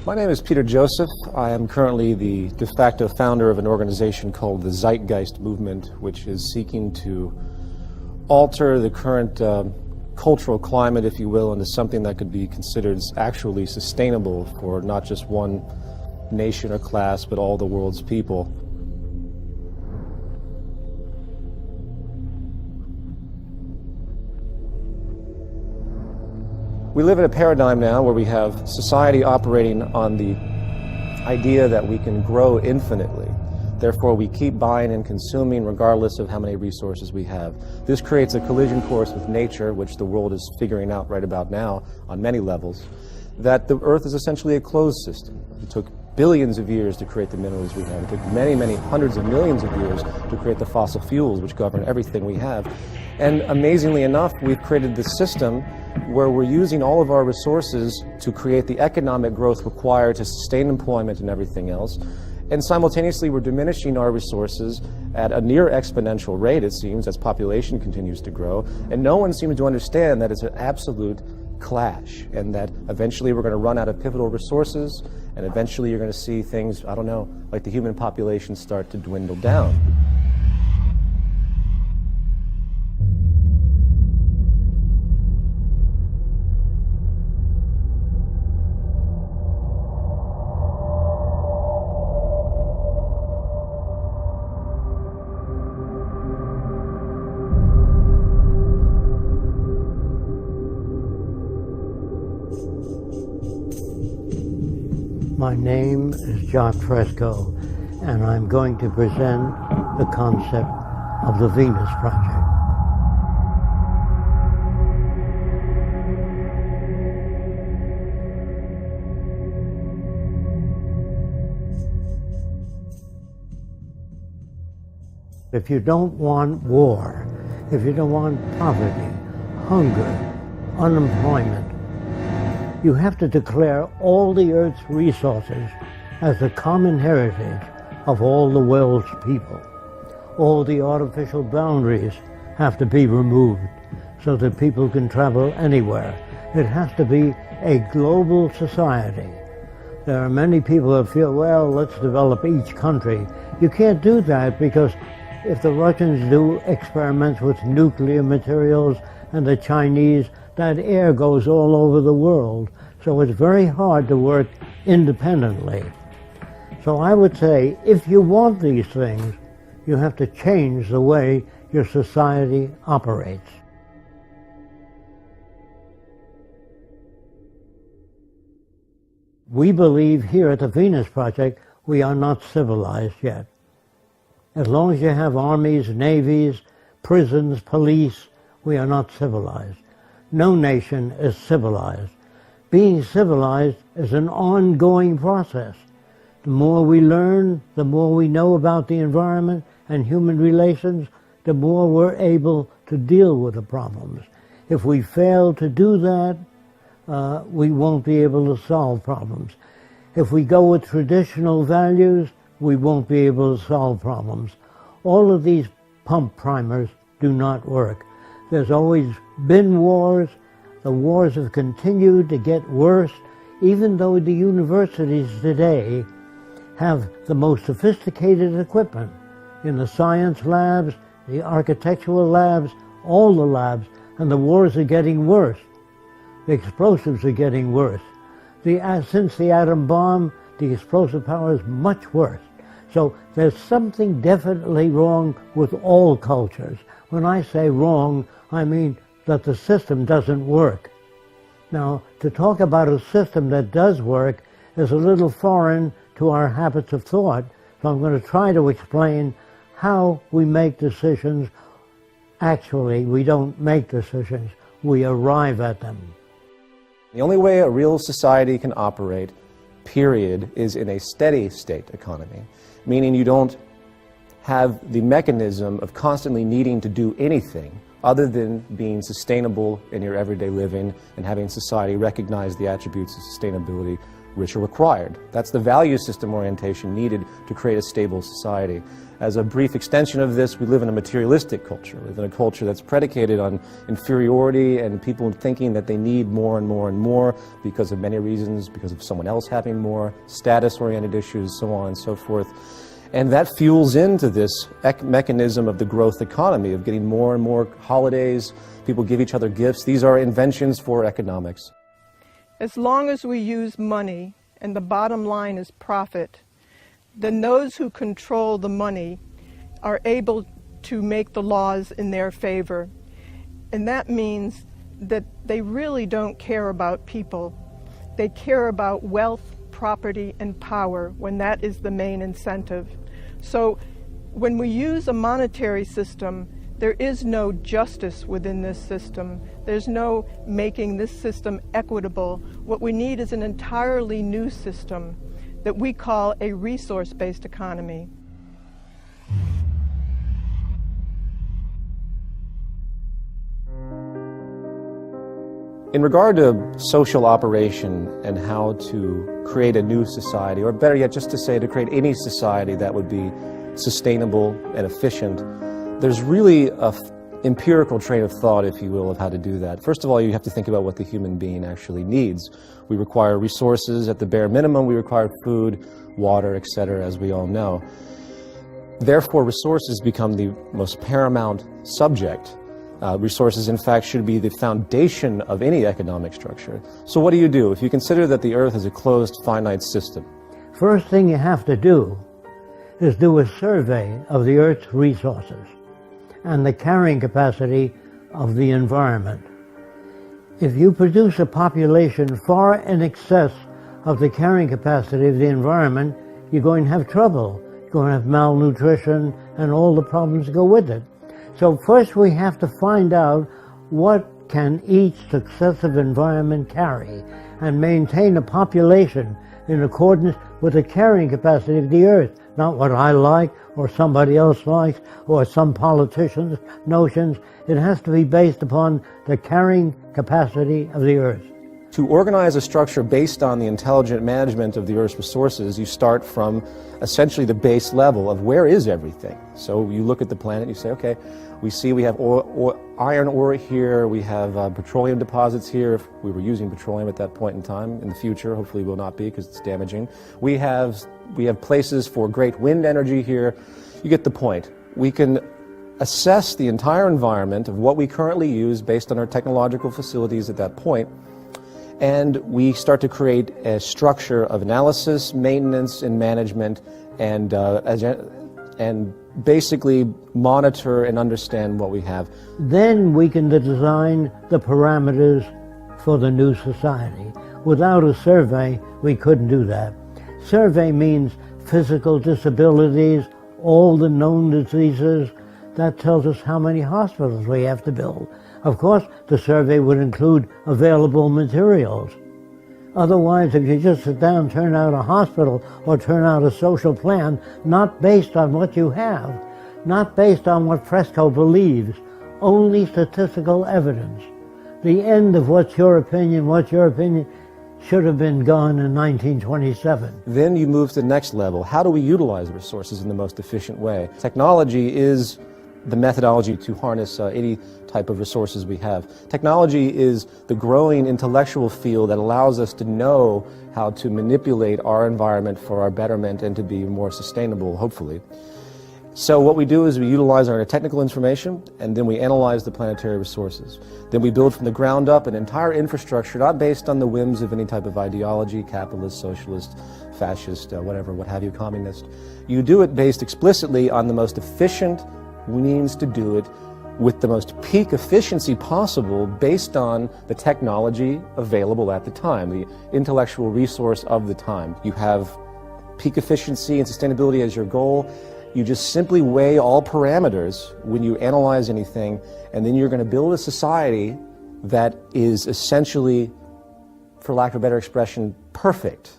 My name is Peter Joseph. I am currently the de facto founder of an organization called the Zeitgeist Movement, which is seeking to alter the current cultural climate, if you will, into something that could be considered actually sustainable for not just one nation or class, but all the world's people. We live in a paradigm now where we have society operating on the idea that we can grow infinitely. Therefore, we keep buying and consuming regardless of how many resources we have. This creates a collision course with nature, which the world is figuring out right about now on many levels, that the Earth is essentially a closed system. It took billions of years to create the minerals we have. It took many, many hundreds of millions of years to create the fossil fuels which govern everything we have. And amazingly enough, we've created this system where we're using all of our resources to create the economic growth required to sustain employment and everything else. And simultaneously, we're diminishing our resources at a near exponential rate, it seems, as population continues to grow. And no one seems to understand that it's an absolute clash, and that eventually we're going to run out of pivotal resources, and eventually you're going to see things, I don't know, like the human population start to dwindle down. My name is John Fresco, and I'm going to present the concept of the Venus Project. If you don't want war, if you don't want poverty, hunger, unemployment, you have to declare all the Earth's resources as the common heritage of all the world's people. All the artificial boundaries have to be removed so that people can travel anywhere. It has to be a global society. There are many people that feel, well, let's develop each country. You can't do that, because if the Russians do experiments with nuclear materials and the Chinese, that air goes all over the world. So it's very hard to work independently. So I would say, if you want these things, you have to change the way your society operates. We believe here at the Venus Project, we are not civilized yet. As long as you have armies, navies, prisons, police, we are not civilized. No nation is civilized. Being civilized is an ongoing process. The more we learn, the more we know about the environment and human relations, the more we're able to deal with the problems. If we fail to do that, we won't be able to solve problems. If we go with traditional values, we won't be able to solve problems. All of these pump primers do not work. There's always been wars. The wars have continued to get worse, even though the universities today have the most sophisticated equipment in the science labs, the architectural labs, all the labs, and the wars are getting worse. The explosives are getting worse. Since the atom bomb, the explosive power is much worse. So there's something definitely wrong with all cultures. When I say wrong, I mean that the system doesn't work. Now, to talk about a system that does work is a little foreign to our habits of thought, so I'm going to try to explain how we make decisions. Actually, we don't make decisions, we arrive at them. The only way a real society can operate, period, is in a steady state economy, meaning you don't have the mechanism of constantly needing to do anything other than being sustainable in your everyday living and having society recognize the attributes of sustainability rich are required. That's the value system orientation needed to create a stable society. As a brief extension of this, we live in a materialistic culture. We live in a culture that's predicated on inferiority and people thinking that they need more and more and more because of many reasons, because of someone else having more, status-oriented issues, so on and so forth. And that fuels into this mechanism of the growth economy, of getting more and more holidays, people give each other gifts. These are inventions for economics. As long as we use money and the bottom line is profit, then those who control the money are able to make the laws in their favor. And that means that they really don't care about people. They care about wealth, property, and power when that is the main incentive. So when we use a monetary system, there is no justice within this system. There's no making this system equitable. What we need is an entirely new system that we call a resource-based economy. In regard to social operation and how to create a new society, or better yet, just to say to create any society that would be sustainable and efficient, there's really an empirical train of thought, if you will, of how to do that. First of all, you have to think about what the human being actually needs. We require resources at the bare minimum. We require food, water, etc., as we all know. Therefore, resources become the most paramount subject. Resources, in fact, should be the foundation of any economic structure. So what do you do if you consider that the Earth is a closed, finite system? First thing you have to do is do a survey of the Earth's resources and the carrying capacity of the environment. If you produce a population far in excess of the carrying capacity of the environment, you're going to have trouble. You're going to have malnutrition and all the problems that go with it. So first we have to find out what can each successive environment carry and maintain a population in accordance with the carrying capacity of the Earth, not what I like or somebody else likes or some politician's notions. It has to be based upon the carrying capacity of the Earth. To organize a structure based on the intelligent management of the Earth's resources, you start from essentially the base level of where is everything. So you look at the planet, you say, okay, we see we have iron ore here, we have petroleum deposits here, if we were using petroleum at that point in time. In the future, hopefully we will not be because it's damaging. We have places for great wind energy here. You get the point. We can assess the entire environment of what we currently use based on our technological facilities at that point, and we start to create a structure of analysis, maintenance, and management, and basically monitor and understand what we have. Then we can design the parameters for the new society. Without a survey, we couldn't do that. Survey means physical disabilities, all the known diseases. That tells us how many hospitals we have to build. Of course, the survey would include available materials. Otherwise, if you just sit down, turn out a hospital or turn out a social plan, not based on what you have, not based on what Fresco believes, only statistical evidence. The end of what's your opinion should have been gone in 1927. Then you move to the next level. How do we utilize resources in the most efficient way? Technology is the methodology to harness any type of resources we have. Technology is the growing intellectual field that allows us to know how to manipulate our environment for our betterment and to be more sustainable, hopefully. So what we do is we utilize our technical information, and then we analyze the planetary resources. Then we build from the ground up an entire infrastructure, not based on the whims of any type of ideology, capitalist, socialist, fascist, whatever, what have you, communist. You do it based explicitly on the most efficient means to do it with the most peak efficiency possible based on the technology available at the time, the intellectual resource of the time. You have peak efficiency and sustainability as your goal. You just simply weigh all parameters when you analyze anything, and then you're going to build a society that is essentially, for lack of a better expression, perfect.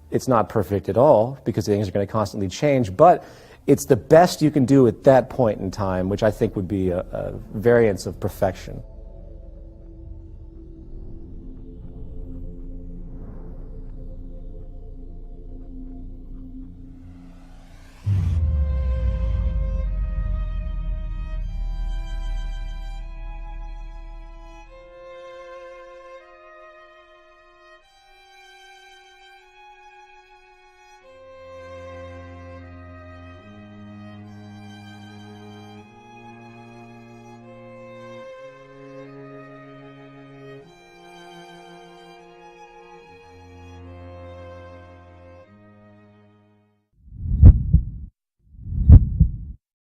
It's not perfect at all because things are going to constantly change, but it's the best you can do at that point in time, which I think would be a variance of perfection.